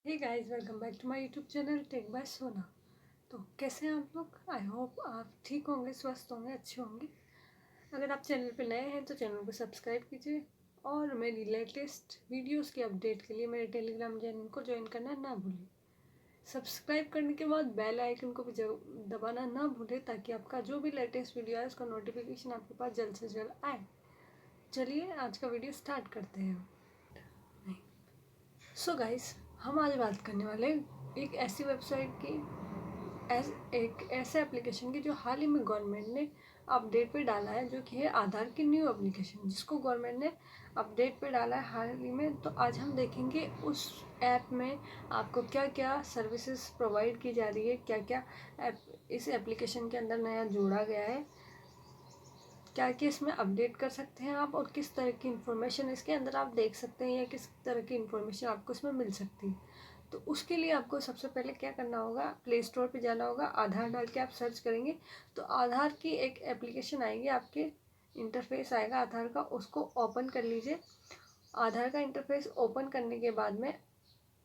Hey guys, welcome back to my YouTube channel tech by Sona. तो कैसे हैं आप लोग? आई होप आप ठीक होंगे, स्वस्थ होंगे, अच्छे होंगे। अगर आप चैनल पे नए हैं तो चैनल को सब्सक्राइब कीजिए और मेरी लेटेस्ट वीडियोस की अपडेट के लिए मेरे टेलीग्राम चैनल को ज्वाइन करना ना भूलें। सब्सक्राइब करने के बाद बेल आइकन को भी दबाना ना भूलें ताकि आपका जो भी लेटेस्ट वीडियो है उसका नोटिफिकेशन आपके पास जल्द से जल्द आए। चलिए आज का वीडियो स्टार्ट करते हैं। सो गाइस, हम आज बात करने वाले एक ऐसी वेबसाइट की, एक ऐसे एप्लीकेशन की जो हाल ही में गवर्नमेंट ने अपडेट पे डाला है, जो कि है आधार की न्यू एप्लीकेशन, जिसको गवर्नमेंट ने अपडेट पे डाला है हाल ही में। तो आज हम देखेंगे उस ऐप में आपको क्या क्या सर्विसेज प्रोवाइड की जा रही है, क्या क्या इस एप्लीकेशन के अंदर नया जोड़ा गया है, क्या क्या इसमें अपडेट कर सकते हैं आप, और किस तरह की इन्फॉर्मेशन इसके अंदर आप देख सकते हैं या किस तरह की इन्फॉर्मेशन आपको इसमें मिल सकती है। तो उसके लिए आपको सबसे पहले क्या करना होगा, प्ले स्टोर पे जाना होगा। आधार डाल के आप सर्च करेंगे तो आधार की एक एप्लीकेशन आएगी, आपके इंटरफेस आएगा आधार का, उसको ओपन कर लीजिए। आधार का इंटरफेस ओपन करने के बाद में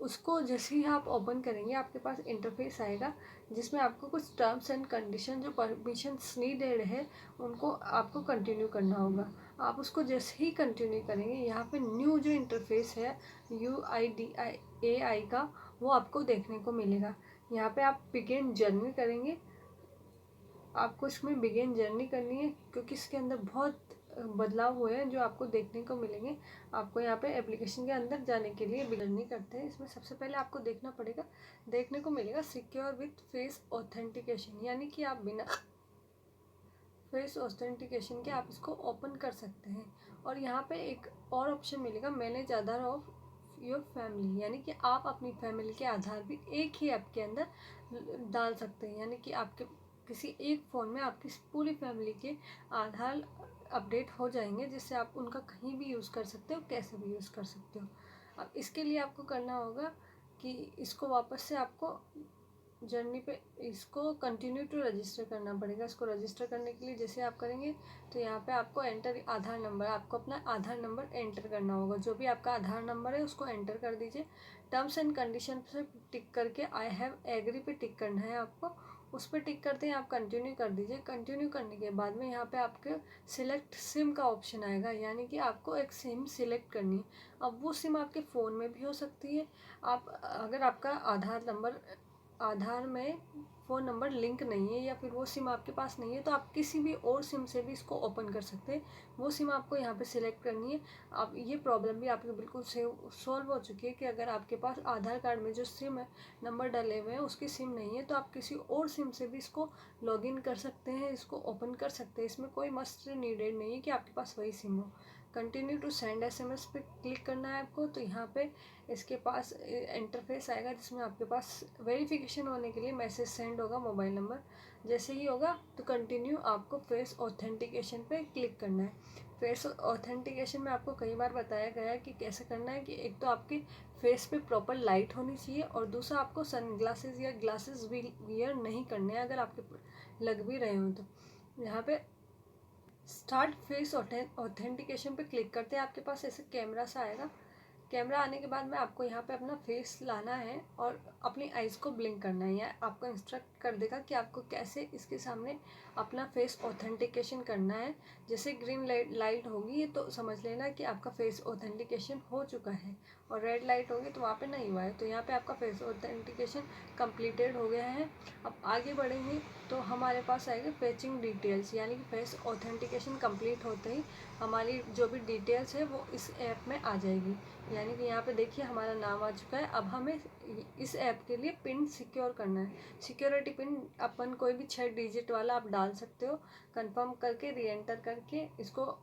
उसको जैसे ही आप ओपन करेंगे आपके पास इंटरफेस आएगा, जिसमें आपको कुछ टर्म्स एंड कंडीशन जो परमिशंस नीडेड है उनको आपको कंटिन्यू करना होगा। आप उसको जैसे ही कंटिन्यू करेंगे, यहाँ पे न्यू जो इंटरफेस है UIDAI का, वो आपको देखने को मिलेगा। यहाँ पे आप बिगिन जर्नी करेंगे, आपको इसमें बिगिन जर्नी करनी है क्योंकि इसके अंदर बहुत बदलाव हुए हैं जो आपको देखने को मिलेंगे। आपको यहाँ पे एप्लीकेशन के अंदर जाने के लिए जर्नी करते हैं। इसमें सबसे पहले आपको देखने को मिलेगा सिक्योर विथ फेस ऑथेंटिकेशन, यानी कि आप बिना फेस ऑथेंटिकेशन के आप इसको ओपन कर सकते हैं। और यहाँ पे एक और ऑप्शन मिलेगा, manage Aadhaar of your family, यानी कि आप अपनी फैमिली के आधार भी एक ही ऐप के अंदर डाल सकते हैं। यानी कि आपके किसी एक फ़ोन में आपकी पूरी फैमिली के आधार अपडेट हो जाएंगे, जिससे आप उनका कहीं भी यूज़ कर सकते हो, कैसे भी यूज़ कर सकते हो। अब इसके लिए आपको करना होगा कि इसको वापस से आपको जर्नी पे इसको कंटिन्यू टू रजिस्टर करना पड़ेगा। इसको रजिस्टर करने के लिए जैसे आप करेंगे तो यहाँ पे आपको एंटर आधार नंबर, आपको अपना आधार नंबर एंटर करना होगा। जो भी आपका आधार नंबर है उसको एंटर कर दीजिए। टर्म्स एंड कंडीशन से टिक करके आई हैव एग्री पे टिक करना है आपको। उस पर टिक करते हैं आप कंटिन्यू कर दीजिए। कंटिन्यू करने के बाद में यहाँ पे आपके सिलेक्ट सिम का ऑप्शन आएगा, यानी कि आपको एक सिम सिलेक्ट करनी है। अब वो सिम आपके फ़ोन में भी हो सकती है। आप अगर आपका आधार में फ़ोन नंबर लिंक नहीं है या फिर वो सिम आपके पास नहीं है, तो आप किसी भी और सिम से भी इसको ओपन कर सकते हैं। वो सिम आपको यहाँ पे सिलेक्ट करनी है। अब ये प्रॉब्लम भी आपकी बिल्कुल सॉल्व हो चुकी है कि अगर आपके पास आधार कार्ड में जो सिम है नंबर डले हुए हैं उसकी सिम नहीं है, तो आप किसी और सिम से भी इसको लॉगिन कर सकते हैं, इसको ओपन कर सकते हैं। इसमें कोई मस्ट नीडेड नहीं है कि आपके पास वही सिम हो। कंटिन्यू टू सेंड SMS पे क्लिक करना है आपको। तो यहाँ पे इसके पास इंटरफेस आएगा जिसमें आपके पास वेरिफिकेशन होने के लिए मैसेज सेंड होगा मोबाइल नंबर। जैसे ही होगा तो कंटिन्यू आपको फेस ऑथेंटिकेशन पे क्लिक करना है। फेस ऑथेंटिकेशन में आपको कई बार बताया गया है कि कैसे करना है, कि एक तो आपके फेस पे प्रॉपर लाइट होनी चाहिए और दूसरा आपको सन ग्लासेस या ग्लासेस भी वियर नहीं करने हैं अगर आपके लग भी रहे हो तो। यहाँ पे स्टार्ट फेस ऑथेंटिकेशन पे क्लिक करते हैं, आपके पास ऐसे कैमरा सा आएगा। कैमरा आने के बाद में आपको यहाँ पे अपना फेस लाना है और अपनी आइज़ को ब्लिंक करना है, या आपको इंस्ट्रक्ट कर देगा कि आपको कैसे इसके सामने अपना फेस ऑथेंटिकेशन करना है। जैसे ग्रीन लाइट होगी तो समझ लेना कि आपका फेस ऑथेंटिकेशन हो चुका है, और रेड लाइट होगी तो वहाँ पे नहीं हुआ है। तो यहाँ पे आपका फेस ऑथेंटिकेशन कंप्लीटेड हो गया है। अब आगे बढ़ेंगे तो हमारे पास आएगा फेचिंग डिटेल्स, यानी कि फेस ऑथेंटिकेशन कंप्लीट होते ही हमारी जो भी डिटेल्स है वो इस ऐप में आ जाएगी। यानी कि यहाँ पे देखिए हमारा नाम आ चुका है। अब हमें इस ऐप के लिए पिन सिक्योर करना है। सिक्योरिटी पिन अपन कोई भी 6 डिजिट वाला आप डाल सकते हो। कंफर्म करके री एंटर करके इसको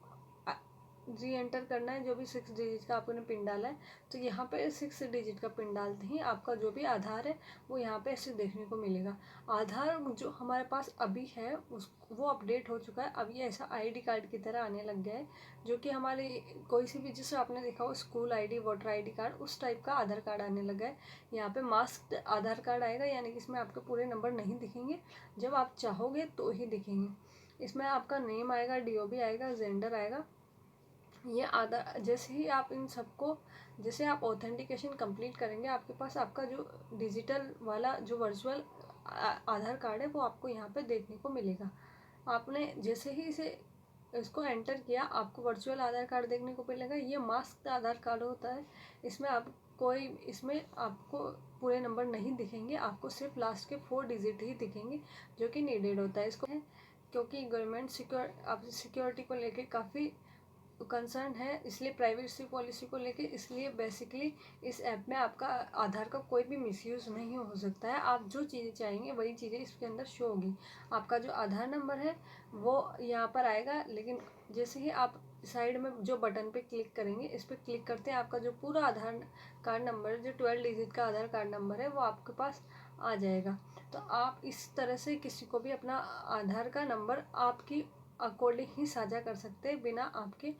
री एंटर करना है, जो भी 6 डिजिट का आपने पिन डाला है। तो यहाँ पे 6 डिजिट का पिन डालते ही आपका जो भी आधार है वो यहाँ पे ऐसे देखने को मिलेगा। आधार जो हमारे पास अभी है वो अपडेट हो चुका है। अब ये ऐसा ID कार्ड की तरह आने लग गया है, जो कि हमारे कोई सी भी, जिससे आपने देखा हो school ID, voter ID card, उस टाइप का आधार कार्ड आने लगा है। यहाँ पे मास्क आधार कार्ड आएगा, यानी कि इसमें आपके पूरे नंबर नहीं दिखेंगे, जब आप चाहोगे तो ही दिखेंगे। इसमें आपका नेम आएगा, DOB आएगा, जेंडर आएगा, ये आधार, जैसे ही आप इन सबको, जैसे आप ऑथेंटिकेशन कंप्लीट करेंगे, आपके पास आपका जो डिजिटल वाला जो वर्चुअल आधार कार्ड है वो आपको यहाँ पे देखने को मिलेगा। आपने जैसे ही इसको एंटर किया, आपको वर्चुअल आधार कार्ड देखने को मिलेगा। ये मास्क आधार कार्ड होता है। इसमें आपको पूरे नंबर नहीं दिखेंगे, आपको सिर्फ लास्ट के 4 डिजिट ही दिखेंगे, जो कि नीडेड होता है इसको, क्योंकि गवर्नमेंट सिक्योरिटी को लेके काफ़ी कंसर्न है, इसलिए प्राइवेसी पॉलिसी को लेके, इसलिए बेसिकली इस ऐप में आपका आधार का कोई भी मिसयूज़ नहीं हो सकता है। आप जो चीज़ें चाहेंगे वही चीज़ें इसके अंदर शो होगी। आपका जो आधार नंबर है वो यहाँ पर आएगा, लेकिन जैसे ही आप साइड में जो बटन पे क्लिक करेंगे, इस पर क्लिक करते हैं, आपका जो पूरा आधार कार्ड नंबर, जो 12 डिजिट का आधार कार्ड नंबर है, वो आपके पास आ जाएगा। तो आप इस तरह से किसी को भी अपना आधार का नंबर आपकी अकॉर्डिंग ही साझा कर सकते हैं, बिना आपके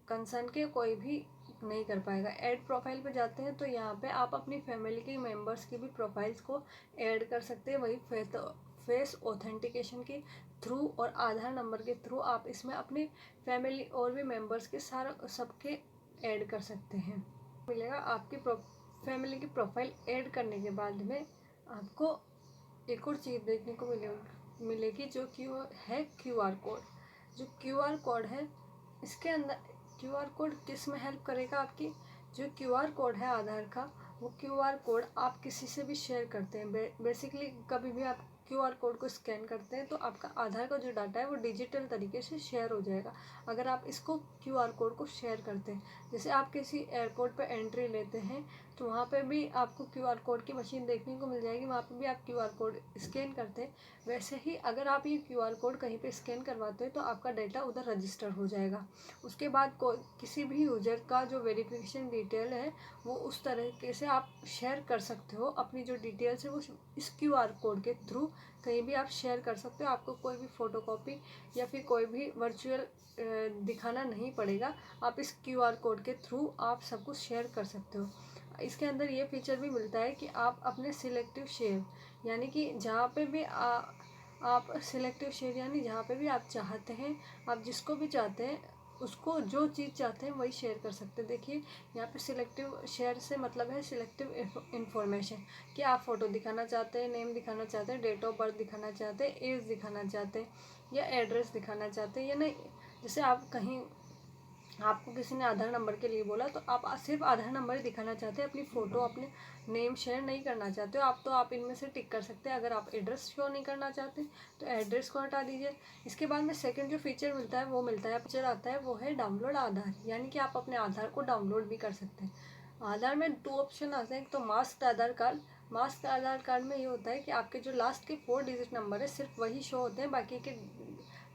कंसर्न के कोई भी नहीं कर पाएगा। ऐड प्रोफाइल पे जाते हैं तो यहाँ पे आप अपनी फैमिली के मेंबर्स की भी प्रोफाइल्स को ऐड कर सकते हैं, वही फेस ऑथेंटिकेशन के थ्रू और आधार नंबर के थ्रू आप इसमें अपनी फैमिली और भी मेंबर्स के सबके ऐड कर सकते हैं। मिलेगा आपकी फैमिली की प्रोफाइल ऐड करने के बाद में आपको एक और चीज़ देखने को मिलेगी, जो कि वो है QR कोड। जो QR कोड है, इसके अंदर QR कोड किस में हेल्प करेगा आपकी, जो QR कोड है आधार का, वो QR कोड आप किसी से भी शेयर करते हैं। बेसिकली कभी भी आप QR कोड को स्कैन करते हैं तो आपका आधार का जो डाटा है वो डिजिटल तरीके से शेयर हो जाएगा। अगर आप इसको QR कोड को शेयर करते हैं, जैसे आप किसी एयरपोर्ट पर एंट्री लेते हैं तो वहाँ पे भी आपको QR कोड की मशीन देखने को मिल जाएगी, वहाँ पे भी आप QR कोड स्कैन करते हैं। वैसे ही अगर आप ये QR कोड कहीं पे स्कैन करवाते हैं तो आपका डाटा उधर रजिस्टर हो जाएगा। उसके बाद किसी भी यूजर का जो वेरिफिकेशन डिटेल है वो उस तरीके से आप शेयर कर सकते हो। अपनी जो डिटेल्स है वो इस QR कोड के थ्रू कहीं भी आप शेयर कर सकते हो। आपको कोई भी फ़ोटोकॉपी या फिर कोई भी वर्चुअल दिखाना नहीं पड़ेगा। आप इस QR कोड के थ्रू आप सब कुछ शेयर कर सकते हो। इसके अंदर ये फीचर भी मिलता है कि आप अपने सिलेक्टिव शेयर, यानी कि जहाँ पे भी आप सिलेक्टिव शेयर, यानी जहाँ पे भी आप चाहते हैं, आप जिसको भी चाहते हैं उसको जो चीज़ चाहते हैं वही शेयर कर सकते हैं। देखिए यहाँ पे सिलेक्टिव शेयर से मतलब है सिलेक्टिव इन्फॉर्मेशन, कि आप फ़ोटो दिखाना चाहते हैं, नेम दिखाना चाहते हैं, डेट ऑफ बर्थ दिखाना चाहते हैं, एज दिखाना चाहते हैं, या एड्रेस दिखाना चाहते हैं, या नहीं। जैसे आप कहीं, आपको किसी ने आधार नंबर के लिए बोला तो आप सिर्फ आधार नंबर ही दिखाना चाहते हैं, अपनी फ़ोटो अपने नेम शेयर नहीं करना चाहते हो आप, तो आप इनमें से टिक कर सकते हैं। अगर आप एड्रेस शो नहीं करना चाहते तो एड्रेस को हटा दीजिए। इसके बाद में सेकंड जो फीचर मिलता है वो मिलता है, फीचर आता है वो है डाउनलोड आधार, यानी कि आप अपने आधार को डाउनलोड भी कर सकते हैं। आधार में 2 ऑप्शन आते हैं, एक तो मास्क आधार कार्ड। मास्क आधार कार्ड में ये होता है कि आपके जो लास्ट के 4 डिजिट नंबर है सिर्फ वही शो होते हैं, बाकी के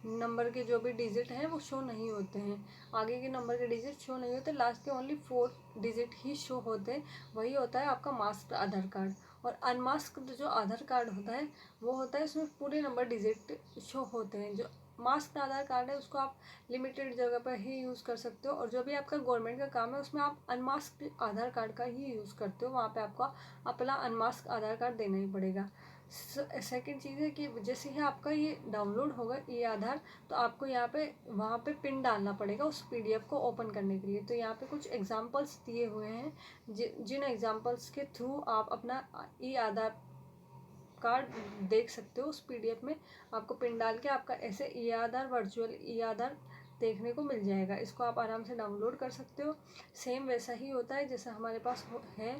नंबर के जो भी डिजिट हैं वो शो नहीं होते हैं। आगे के नंबर के डिजिट शो नहीं होते, लास्ट के ओनली 4 डिजिट ही शो होते हैं। वही होता है आपका मास्क आधार कार्ड। और अनमास्क्ड जो आधार कार्ड होता है वो होता है, उसमें पूरे नंबर डिजिट शो होते हैं। जो मास्क आधार कार्ड है उसको आप लिमिटेड जगह पर ही यूज़ कर सकते हो, और जो भी आपका गवर्नमेंट का काम है उसमें आप अनमास्क्ड आधार कार्ड का ही यूज़ करते हो, वहाँ पे आपको अपना अनमास्क आधार कार्ड देना ही पड़ेगा। सेकंड चीज़ है कि जैसे ही आपका ये डाउनलोड होगा ये आधार, तो आपको यहाँ पे वहाँ पे पिन डालना पड़ेगा उस PDF को ओपन करने के लिए। तो यहाँ पे कुछ एग्जांपल्स दिए हुए हैं, जिन एग्जांपल्स के थ्रू आप अपना ई आधार कार्ड देख सकते हो। उस PDF में आपको पिन डाल के आपका ऐसे ई आधार, वर्चुअल ई आधार देखने को मिल जाएगा। इसको आप आराम से डाउनलोड कर सकते हो। सेम वैसा ही होता है जैसा हमारे पास है,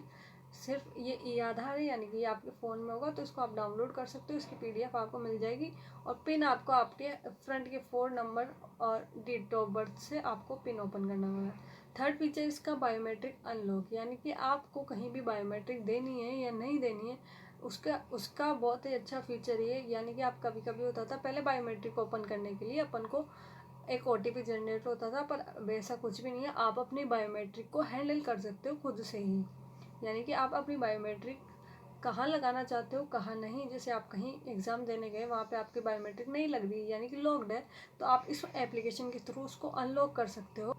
सिर्फ ये ई आधार है, यानी कि ये आपके फ़ोन में होगा तो इसको आप डाउनलोड कर सकते हो। इसकी PDF आपको मिल जाएगी, और पिन आपको आपके फ्रंट के 4 नंबर और डेट ऑफ बर्थ से आपको पिन ओपन करना होगा। थर्ड फीचर इसका बायोमेट्रिक अनलॉक, यानी कि आपको कहीं भी बायोमेट्रिक देनी है या नहीं देनी है, उसका बहुत ही अच्छा फीचर ये, यानी कि आप कभी कभी होता था पहले बायोमेट्रिक ओपन करने के लिए अपन को एक OTP जनरेट होता था, पर वैसा कुछ भी नहीं है। आप अपनी बायोमेट्रिक को हैंडल कर सकते हो खुद से ही, यानी कि आप अपनी बायोमेट्रिक कहाँ लगाना चाहते हो कहाँ नहीं। जैसे आप कहीं एग्ज़ाम देने गए, वहाँ पे आपकी बायोमेट्रिक नहीं लग रही यानी कि लॉक्ड है, तो आप इस एप्लीकेशन के थ्रू उसको अनलॉक कर सकते हो।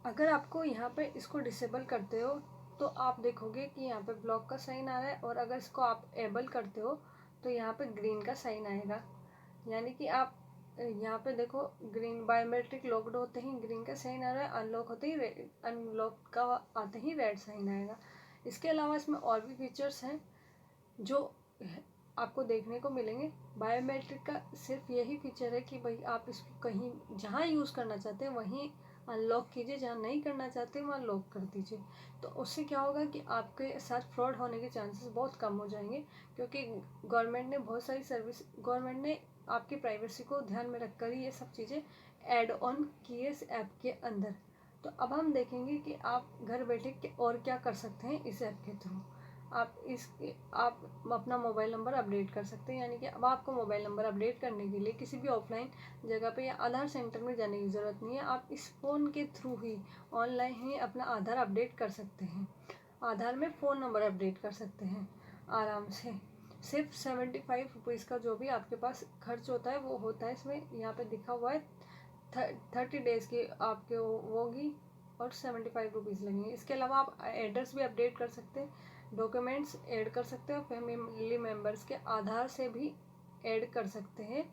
अगर आपको यहाँ पे इसको डिसेबल करते हो तो आप देखोगे कि यहाँ पे ब्लॉक का साइन आ रहा है, और अगर इसको आप एबल करते हो तो यहाँ पे ग्रीन का साइन आएगा। यानी कि आप यहाँ पे देखो ग्रीन बायोमेट्रिक लॉक्ड होते ही ग्रीन का साइन आ रहा है, अनलॉक होते ही अनलॉक का आते ही रेड साइन आएगा। इसके अलावा इसमें और भी फीचर्स हैं जो आपको देखने को मिलेंगे। बायोमेट्रिक का सिर्फ यही फीचर है कि भाई आप इसको कहीं जहाँ यूज़ करना चाहते हैं वहीं अनलॉक कीजिए, जहाँ नहीं करना चाहते वहाँ लॉक कर दीजिए। तो उससे क्या होगा कि आपके साथ फ्रॉड होने के चांसेस बहुत कम हो जाएंगे, क्योंकि गवर्नमेंट ने बहुत सारी सर्विस, गवर्नमेंट ने आपकी प्राइवेसी को ध्यान में रखकर ही ये सब चीज़ें ऐड ऑन की है इस ऐप के अंदर। तो अब हम देखेंगे कि आप घर बैठे और क्या कर सकते हैं इस ऐप के थ्रू। आप अपना मोबाइल नंबर अपडेट कर सकते हैं, यानी कि अब आपको मोबाइल नंबर अपडेट करने के लिए किसी भी ऑफलाइन जगह पे या आधार सेंटर में जाने की ज़रूरत नहीं है। आप इस फ़ोन के थ्रू ही ऑनलाइन ही अपना आधार अपडेट कर सकते हैं। आधार में फ़ोन नंबर अपडेट कर सकते हैं आराम से। सिर्फ 75 रुपीज़ का जो भी आपके पास खर्च होता है वो होता है इसमें, यहाँ पे लिखा हुआ है 30 डेज़ की आपके होगी और 75 रुपीज़ लगेंगे। इसके अलावा आप एड्रेस भी अपडेट कर सकते हैं, डॉक्यूमेंट्स ऐड कर सकते हो, फैमिली मेम्बर्स के आधार से भी ऐड कर सकते हैं,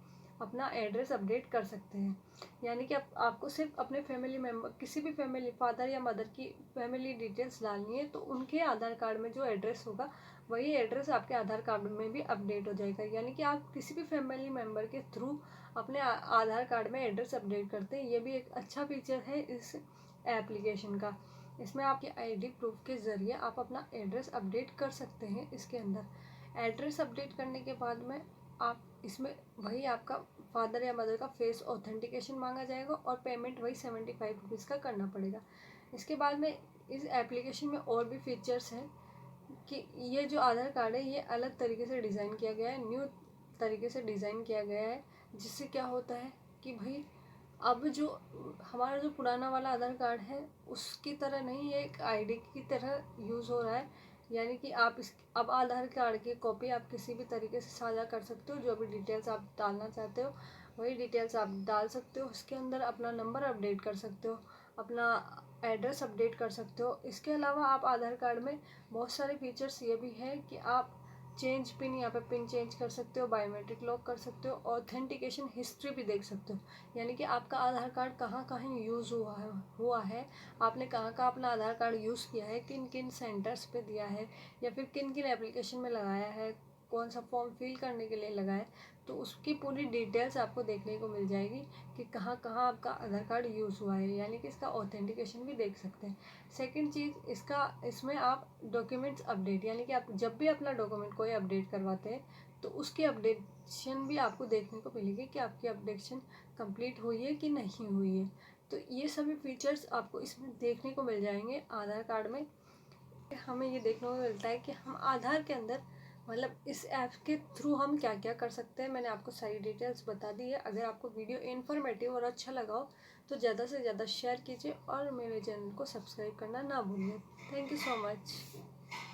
अपना एड्रेस अपडेट कर सकते हैं। यानी कि आपको सिर्फ अपने फैमिली मेम्बर, किसी भी फैमिली, फादर या मदर की फैमिली डिटेल्स डालनी है, तो उनके आधार कार्ड में जो एड्रेस होगा वही एड्रेस आपके आधार कार्ड में भी अपडेट हो जाएगा। यानी कि आप किसी भी फैमिली मेम्बर के थ्रू अपने आधार कार्ड में एड्रेस अपडेट करते हैं। ये भी एक अच्छा फीचर है इस एप्लीकेशन का। इसमें आपकी आईडी प्रूफ के ज़रिए आप अपना एड्रेस अपडेट कर सकते हैं। इसके अंदर एड्रेस अपडेट करने के बाद में आप इसमें वही आपका फादर या मदर का फेस ऑथेंटिकेशन मांगा जाएगा और पेमेंट वही 75 रुपीज़ का करना पड़ेगा। इसके बाद में इस एप्लीकेशन में और भी फीचर्स हैं कि ये जो आधार कार्ड है ये अलग तरीके से डिज़ाइन किया गया है, न्यू तरीके से डिज़ाइन किया गया है, जिससे क्या होता है कि भाई अब जो हमारा जो पुराना वाला आधार कार्ड है उसकी तरह नहीं, ये एक आईडी की तरह यूज़ हो रहा है। यानी कि आप इस अब आधार कार्ड की कॉपी आप किसी भी तरीके से साझा कर सकते हो, जो भी डिटेल्स आप डालना चाहते हो वही डिटेल्स आप डाल सकते हो। उसके अंदर अपना नंबर अपडेट कर सकते हो, अपना एड्रेस अपडेट कर सकते हो। इसके अलावा आप आधार कार्ड में बहुत सारे फीचर्स ये भी है कि आप चेंज पिन, यहाँ पे पिन चेंज कर सकते हो, बायोमेट्रिक लॉक कर सकते हो, ऑथेंटिकेशन हिस्ट्री भी देख सकते हो। यानी कि आपका आधार कार्ड कहाँ कहाँ यूज़ हुआ है, आपने कहाँ कहाँ अपना आधार कार्ड यूज़ किया है, किन किन सेंटर्स पे दिया है, या फिर किन किन एप्लीकेशन में लगाया है, कौन सा फॉर्म फिल करने के लिए लगाए, तो उसकी पूरी डिटेल्स आपको देखने को मिल जाएगी कि कहाँ कहाँ आपका आधार कार्ड यूज़ हुआ है। यानी कि इसका ऑथेंटिकेशन भी देख सकते हैं। सेकंड चीज़ इसमें आप डॉक्यूमेंट्स अपडेट, यानी कि आप जब भी अपना डॉक्यूमेंट कोई अपडेट करवाते हैं तो उसकी अपडेशन भी आपको देखने को मिलेगी कि आपकी अपडेशन कंप्लीट हुई है कि नहीं हुई है। तो ये सभी फीचर्स आपको इसमें देखने को मिल जाएंगे आधार कार्ड में। हमें ये देखने को मिलता है कि हम आधार के अंदर मतलब इस ऐप के थ्रू हम क्या क्या कर सकते हैं। मैंने आपको सारी डिटेल्स बता दी है। अगर आपको वीडियो इन्फॉर्मेटिव और अच्छा लगा हो तो ज़्यादा से ज़्यादा शेयर कीजिए और मेरे चैनल को सब्सक्राइब करना ना भूलिए। Thank you so much.